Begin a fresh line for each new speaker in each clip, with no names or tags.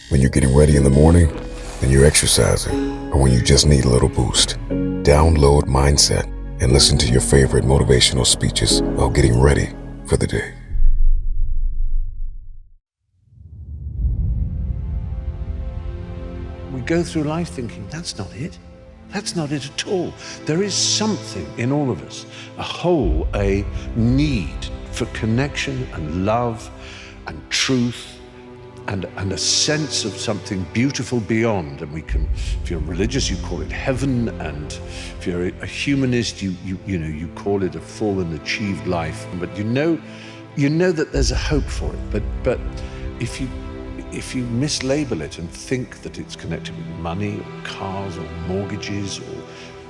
When you're getting ready in the morning, when you're exercising, or when you just need a little boost. Download Mindset and listen to your favorite motivational speeches while getting ready for the day.
We go through life thinking, that's not it. That's not it at all. There is something in all of us, a hole, a need for connection and love and truth and a sense of something beautiful beyond. And we can, if you're religious, you call it heaven, and if you're a humanist, you call it a full and achieved life. But you know that there's a hope for it. But if you mislabel it and think that it's connected with money or cars or mortgages or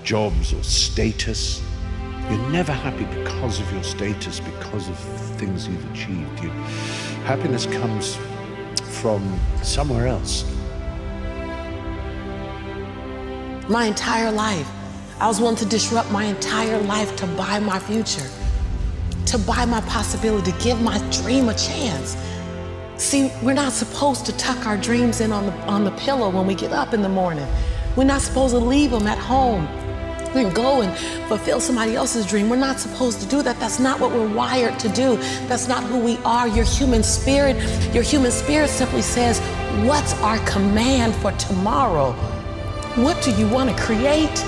jobs or status, you're never happy because of your status, because of things you've achieved. Happiness comes from somewhere else.
My entire life, I was willing to disrupt my entire life to buy my future, to buy my possibility, to give my dream a chance. See, we're not supposed to tuck our dreams in on the pillow when we get up in the morning. We're not supposed to leave them at home and go and fulfill somebody else's dream. We're not supposed to do that. That's not what we're wired to do. That's not who we are. Your human spirit simply says, what's our command for tomorrow? What do you want to create?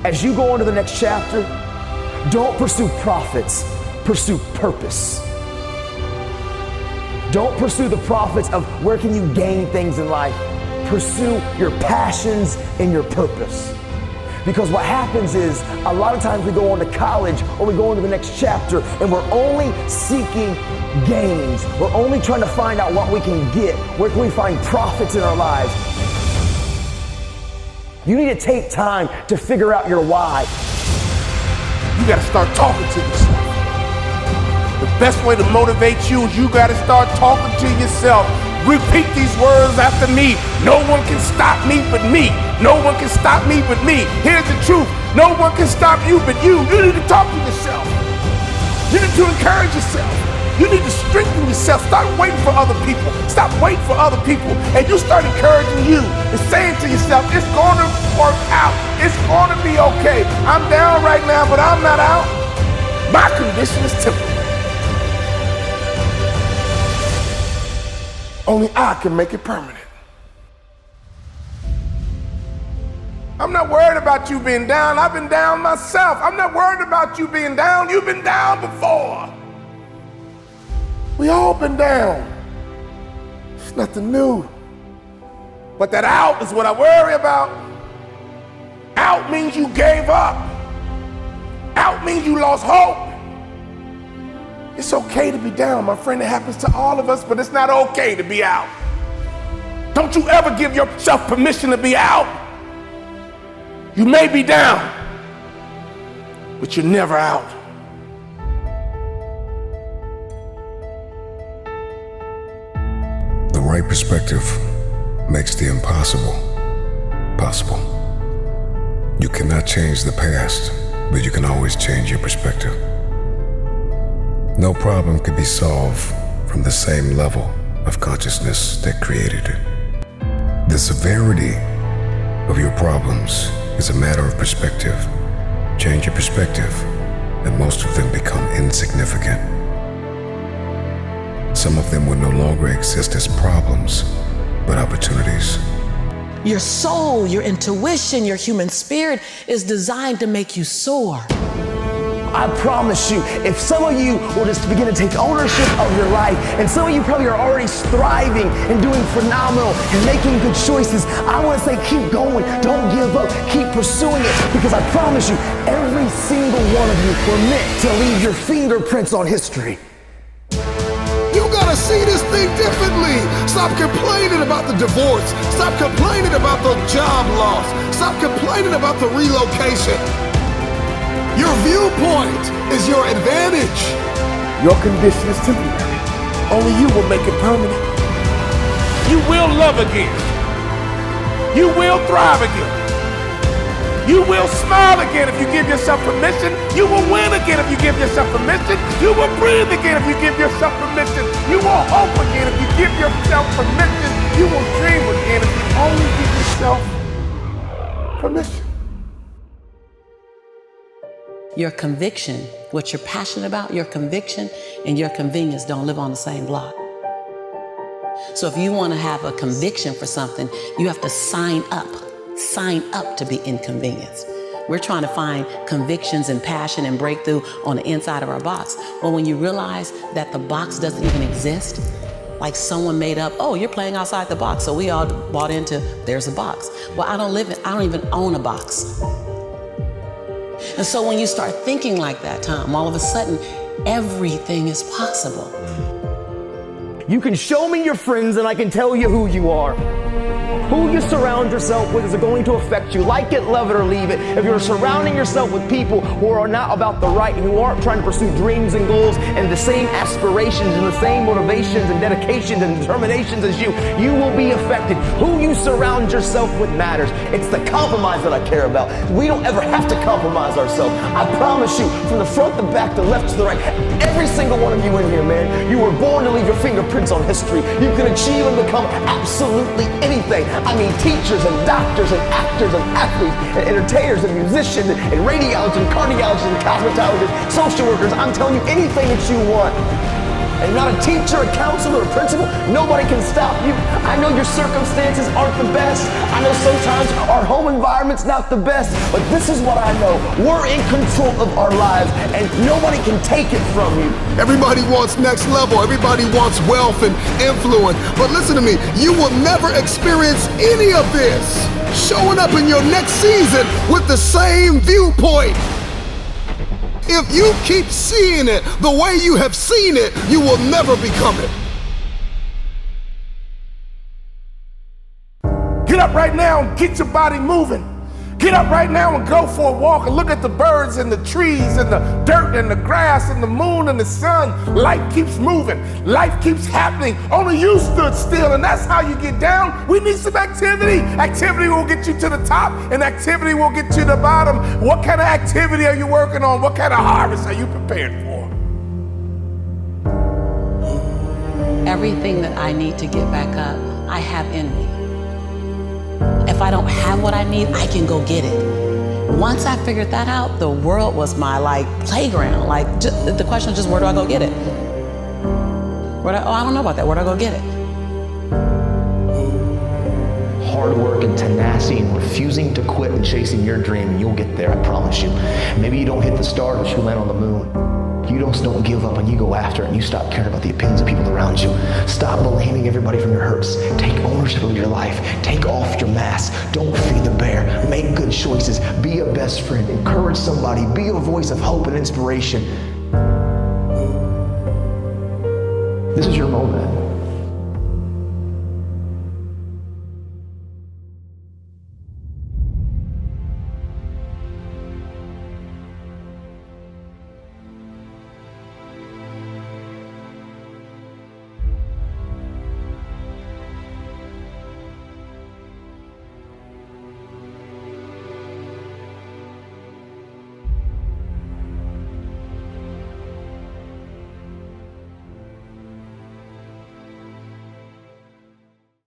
As you go into the next chapter, don't pursue profits, pursue purpose. Don't pursue the profits of where can you gain things in life. Pursue your passions and your purpose. Because what happens is, a lot of times we go on to college or we go into the next chapter and we're only seeking gains. We're only trying to find out what we can get. Where can we find profits in our lives? You need to take time to figure out your why.
You gotta start talking to yourself. The best way to motivate you is you gotta start talking to yourself. Repeat these words after me. No one can stop me but me. No one can stop me but me. Here's the truth. No one can stop you but you. You need to talk to yourself. You need to encourage yourself. You need to strengthen yourself. Stop waiting for other people. Stop waiting for other people. And you start encouraging you and saying to yourself, it's going to work out. It's going to be okay. I'm down right now, but I'm not out. My condition is temporary. Only I can make it permanent. I'm not worried about you being down. I've been down myself. I'm not worried about you being down. You've been down before. We all been down. It's nothing new. But that out is what I worry about. Out means you gave up. Out means you lost hope. It's okay to be down, my friend. It happens to all of us, but it's not okay to be out. Don't you ever give yourself permission to be out. You may be down, but you're never out.
The right perspective makes the impossible possible. You cannot change the past, but you can always change your perspective. No problem can be solved from the same level of consciousness that created it. The severity of your problems is a matter of perspective. Change your perspective, and most of them become insignificant. Some of them will no longer exist as problems, but opportunities.
Your soul, your intuition, your human spirit is designed to make you soar.
I promise you, if some of you will just begin to take ownership of your life, and some of you probably are already striving and doing phenomenal and making good choices, I want to say keep going, don't give up, keep pursuing it, because I promise you, every single one of you were meant to leave your fingerprints on history.
You gotta see this thing differently. Stop complaining about the divorce. Stop complaining about the job loss. Stop complaining about the relocation. Your viewpoint is your advantage.
Your condition is temporary. Only you will make it permanent. You will love again. You will thrive again. You will smile again if you give yourself permission. You will win again if you give yourself permission. You will breathe again if you give yourself permission. You will hope again if you give yourself permission. You will dream again if you only give yourself permission.
Your conviction, what you're passionate about, your conviction and your convenience don't live on the same block. So if you want to have a conviction for something, you have to sign up to be inconvenienced. We're trying to find convictions and passion and breakthrough on the inside of our box. Well, when you realize that the box doesn't even exist, like someone made up, oh, you're playing outside the box. So we all bought into, there's a box. Well, I don't even own a box. And so when you start thinking like that, Tom, all of a sudden, everything is possible.
You can show me your friends and I can tell you who you are. Who you surround yourself with is going to affect you. Like it, love it, or leave it. If you're surrounding yourself with people who are not about the right, who aren't trying to pursue dreams and goals and the same aspirations and the same motivations and dedications and determinations as you, you will be affected. Who you surround yourself with matters. It's the compromise that I care about. We don't ever have to compromise ourselves. I promise you, from the front, the back, the left to the right, every single one of you in here, man, you were born to leave your fingerprints on history. You can achieve and become absolutely anything. I mean, teachers and doctors and actors and athletes and entertainers and musicians and radiologists and cardiologists and cosmetologists, social workers. I'm telling you, anything that you want. And you're not a teacher, a counselor, a principal. Nobody can stop you. I know your circumstances aren't the best. I know sometimes our home environment's not the best. But this is what I know. We're in control of our lives, and nobody can take it from you.
Everybody wants next level. Everybody wants wealth and influence. But listen to me, you will never experience any of this showing up in your next season with the same viewpoint. If you keep seeing it the way you have seen it, you will never become it.
Get up right now and get your body moving. Get up right now and go for a walk and look at the birds and the trees and the dirt and the grass and the moon and the sun. Life keeps moving. Life keeps happening. Only you stood still, and that's how you get down. We need some activity. Activity will get you to the top, and activity will get you to the bottom. What kind of activity are you working on? What kind of harvest are you prepared for?
Everything that I need to get back up, I have in me. If I don't have what I need, I can go get it. Once I figured that out, the world was my playground. The question is just, where do I go get it? I don't know about that. Where do I go get it?
Hard work and tenacity and refusing to quit and chasing your dream, and you'll get there, I promise you. Maybe you don't hit the stars, but you land on the moon. You just don't give up and you go after it, and you stop caring about the opinions of people around you. Stop blaming everybody from your hurts. Take ownership of your life. Take off your mask. Don't feed the bear. Make good choices. Be a best friend. Encourage somebody. Be a voice of hope and inspiration. This is your moment.